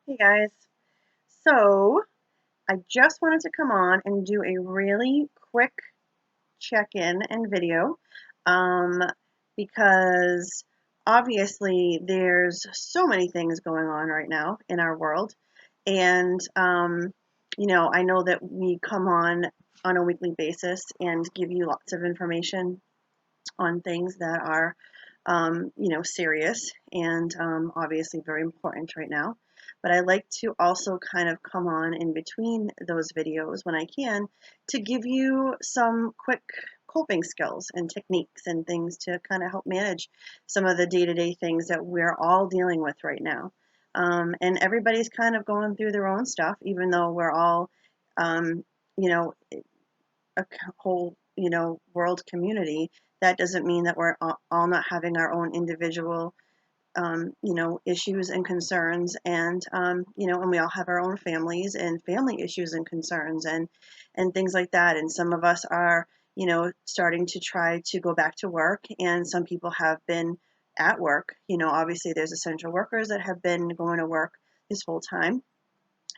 Hey guys. So, I just wanted to come on and do a really quick check-in and video um, because obviously there's so many things going on right now in our world. And, I know that we come on a weekly basis and give you lots of information on things that are, serious and obviously very important right now. But I like to also kind of come on in between those videos when I can to give you some quick coping skills and techniques and things to kind of help manage some of the day-to-day things that we're all dealing with right now. And everybody's kind of going through their own stuff, even though we're all, um, you know, a whole, world community. That doesn't mean that we're all not having our own individual, issues and concerns, and we all have our own families and family issues and concerns and things like that. And some of us are, starting to try to go back to work, and some people have been at work. Obviously, there's essential workers that have been going to work this whole time.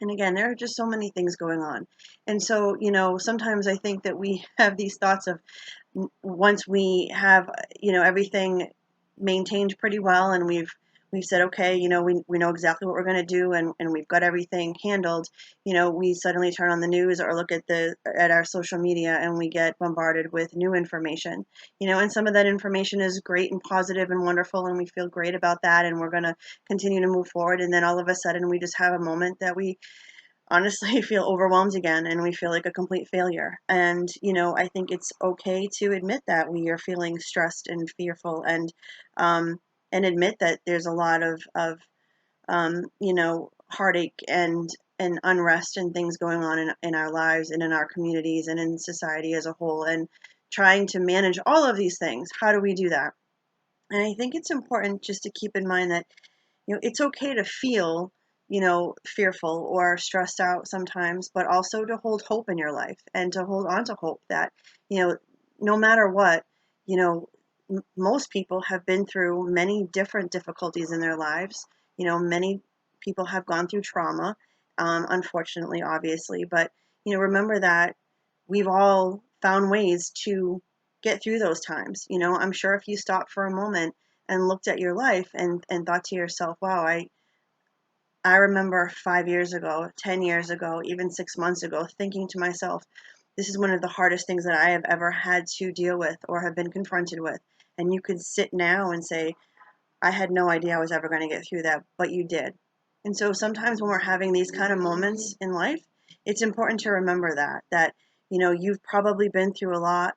And again, there are just so many things going on. And so, sometimes I think that we have these thoughts of once we have, everything maintained pretty well and we've said, okay, we know exactly what we're going to do and we've got everything handled, we suddenly turn on the news or look at our social media and we get bombarded with new information, and some of that information is great and positive and wonderful and we feel great about that and we're going to continue to move forward. And then all of a sudden we just have a moment that we honestly feel overwhelmed again and we feel like a complete failure. And, I think it's okay to admit that we are feeling stressed and fearful um, and admit that there's a lot of heartache and unrest and things going on in our lives and in our communities and in society as a whole. And trying to manage all of these things, how do we do that? And I think it's important just to keep in mind that it's okay to feel, fearful or stressed out sometimes, but also to hold hope in your life and to hold on to hope that, you know, no matter what, you know, most people have been through many different difficulties in their lives. Many people have gone through trauma, unfortunately, obviously, but, remember that we've all found ways to get through those times. I'm sure if you stopped for a moment and looked at your life and thought to yourself, wow, I remember 5 years ago, 10 years ago, even 6 months ago, thinking to myself, this is one of the hardest things that I have ever had to deal with or have been confronted with. And you could sit now and say, I had no idea I was ever going to get through that, but you did. And so sometimes when we're having these kind of moments in life, it's important to remember that, you've probably been through a lot.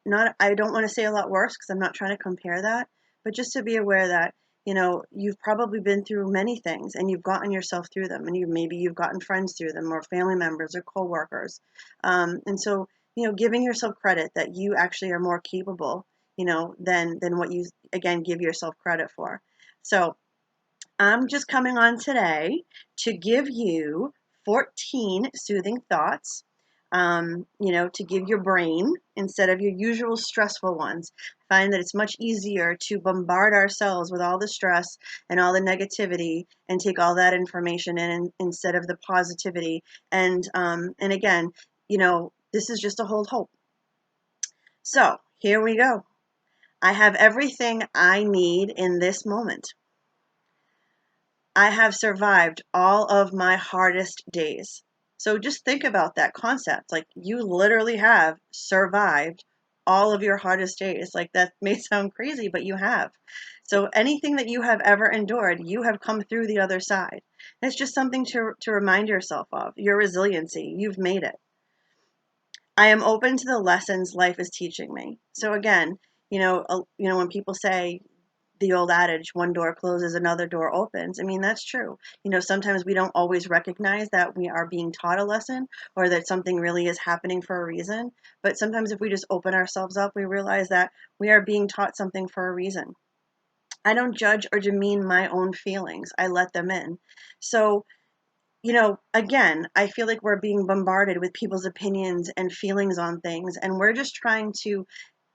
Not, I don't want to say a lot worse because I'm not trying to compare that, but just to be aware that, you've probably been through many things and you've gotten yourself through them and maybe you've gotten friends through them or family members or coworkers. And so, giving yourself credit that you actually are more capable, than what you again give yourself credit for. So I'm just coming on today to give you 14 soothing thoughts, to give your brain instead of your usual stressful ones. I find that it's much easier to bombard ourselves with all the stress and all the negativity and take all that information in instead of the positivity. And again, this is just to hold hope. So here we go. I have everything I need in this moment. I have survived all of my hardest days. So just think about that concept. Like you literally have survived all of your hardest days. Like that may sound crazy, but you have. So anything that you have ever endured, you have come through the other side. And it's just something to remind yourself of your resiliency. You've made it. I am open to the lessons life is teaching me. So again, when people say the old adage, one door closes, another door opens. I mean, that's true. Sometimes we don't always recognize that we are being taught a lesson or that something really is happening for a reason. But sometimes if we just open ourselves up, we realize that we are being taught something for a reason. I don't judge or demean my own feelings. I let them in. So, again, I feel like we're being bombarded with people's opinions and feelings on things, and we're just trying to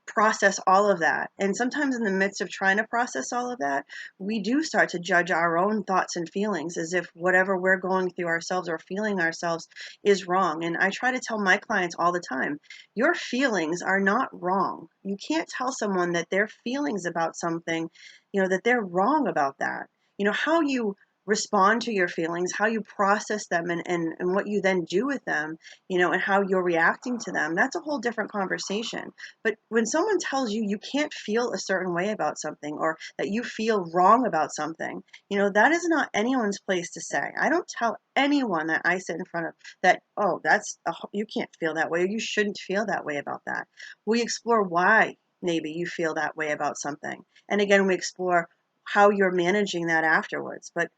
process all of that. And sometimes in the midst of trying to process all of that, we do start to judge our own thoughts and feelings as if whatever we're going through ourselves or feeling ourselves is wrong. And I try to tell my clients all the time, your feelings are not wrong. You can't tell someone that their feelings about something, that they're wrong about that. How you respond to your feelings, how you process them, and what you then do with them, and how you're reacting to them, that's a whole different conversation. But when someone tells you you can't feel a certain way about something, or that you feel wrong about something, that is not anyone's place to say. I don't tell anyone that I sit in front of that, oh, you can't feel that way, or you shouldn't feel that way about that. We explore why maybe you feel that way about something. And again, we explore how you're managing that afterwards. But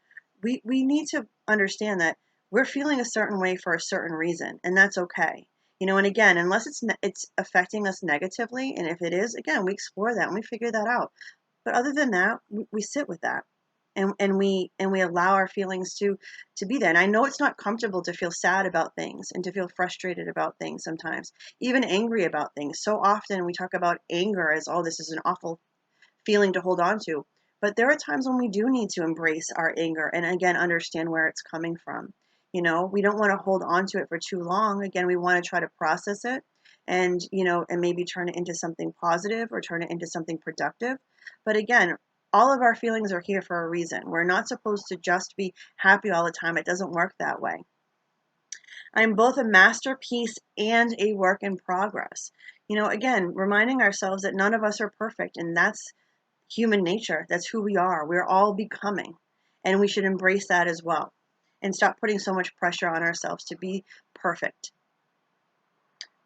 we need to understand that we're feeling a certain way for a certain reason, and that's okay. And again, unless it's affecting us negatively, and if it is, again, we explore that and we figure that out. But other than that, we sit with that, and we allow our feelings to be there. And I know it's not comfortable to feel sad about things and to feel frustrated about things sometimes, even angry about things. So often we talk about anger as, oh, this is an awful feeling to hold on to. But there are times when we do need to embrace our anger and again understand where it's coming from. We don't want to hold on to it for too long. Again, we want to try to process it and maybe turn it into something positive or turn it into something productive. But again, all of our feelings are here for a reason. We're not supposed to just be happy all the time. It doesn't work that way. I'm both a masterpiece and a work in progress. Again, reminding ourselves that none of us are perfect, and that's human nature. That's who we are. We're all becoming, and we should embrace that as well and stop putting so much pressure on ourselves to be perfect.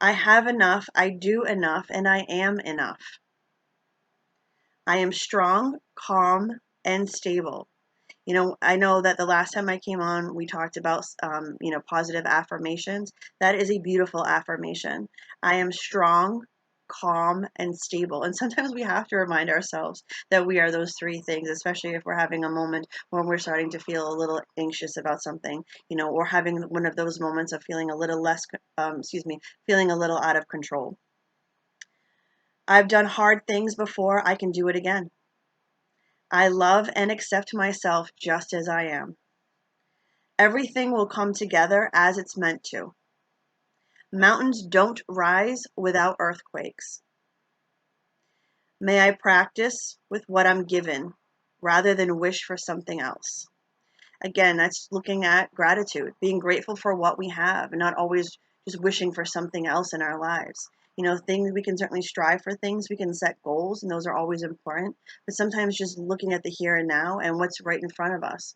I have enough, I do enough, and I am enough. I am strong, calm, and stable. I know that the last time I came on, we talked about, positive affirmations. That is a beautiful affirmation. I am strong, calm, and stable. And sometimes we have to remind ourselves that we are those three things, especially if we're having a moment when we're starting to feel a little anxious about something, or having one of those moments of feeling a little feeling a little out of control. I've done hard things before. I can do it again. I love and accept myself just as I am. Everything will come together as it's meant to. Mountains don't rise without earthquakes. May I practice with what I'm given rather than wish for something else. Again, that's looking at gratitude, being grateful for what we have and not always just wishing for something else in our lives. Things we can certainly strive for things, we can set goals, and those are always important. But sometimes just looking at the here and now and what's right in front of us,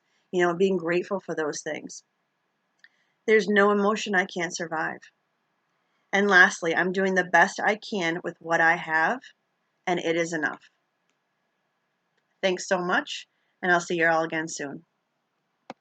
being grateful for those things. There's no emotion I can't survive. And lastly, I'm doing the best I can with what I have, and it is enough. Thanks so much, and I'll see you all again soon.